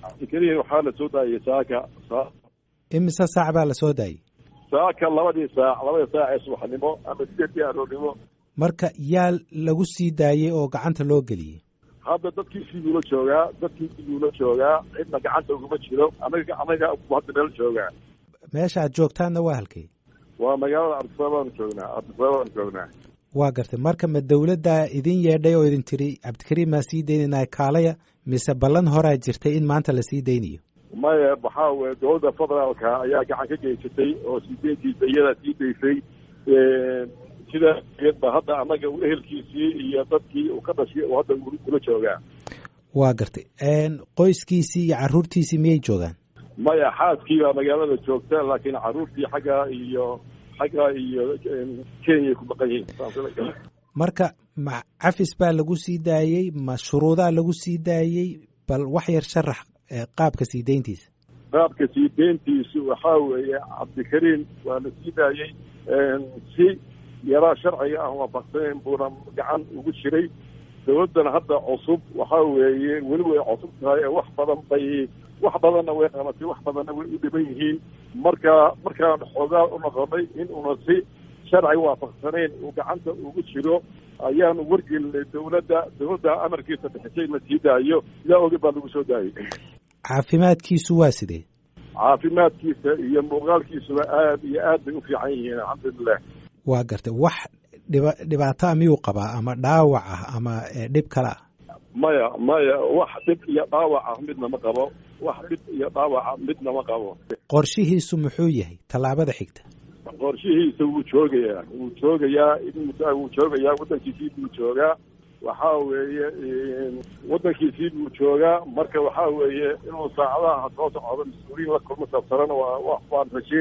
cabdikariin waxaa la soo daayay saaka. imise saac baa la soo daayay? saaka labadii saac ee subaxnimo ama 8 aroornimo. marka yaa lagu sii daayey oo gacanta loo geliyey? hadda dadkiisii la joogaa cidna gacanta uguma jiro. anaga hadda meel joogaa. meesha aad joogtaanna waa halkay? waa magaalada Ardisababaan joognaa. waa gartay. marka ma dawladda idin yeedhay oo idin tiri cabdikariin maa sii daynanaa kaalaya, mise ballan horaa jirtay in maanta la sii daynayo? maya waxaa weye dowladda federaalka ayaa gacan ka geysatay oo sii deyntiisa iyadaa sii daysay. sidaasba hadda annaga ehelkiisii iyo dadkii uu ka dhashay oo hadda kula joogaa. waa gartay. qoyskiisii iyo carruurtiisii miyay joogaan? maya xaaskii baa magaalada joogta, laakiin carruurtii xagga iyo Kenya ku maqan yihiin. marka ma cafis baa lagu sii daayey, ma shuruudaa lagu sii daayey? bal wax yar sharax qaabka sii deyntiisa. qaabka sii deyntiisu waxaa weeye cabdikariin waa la sii daayey si yaraa sharciga ah waafaqsanayn buuna gacan ugu jiray. dawladdana hadda cusub waxaa weeye weli way cusub tahay. wax badanna way qabatay, wax badanna way u dhiban yihiin. markaan xoogaa u noqonay in uuna si sharci waafaqsanayn uu gacanta ugu jiro ayaanu wargelinay dawladda amarkiisa bixisay in la sii daayo. sidaa oge baa lagu soo daayay. caafimaadkiisu waa sidee? caafimaadkiisa iyo muuqaalkiisuba aad iyo aad bay u fiican yihiin alxamdulilah. waa gartay. wax dhibaataa miyuu qabaa ama dhaawac ah ama dhib kale ah? maya wax dhib iyo dhaawac ah midna ma qabo. qorshihiisu muxuu yahay tallaabada xigta? qorshihiisa wuu joogayaa waddankiisii buu joogaa. waxaa weeye waddankiisii buu joogaa. marka waxaa weeye inuu saacadaha soo socdo mas-uuliyiin la kulmo sabtarana waan rajey.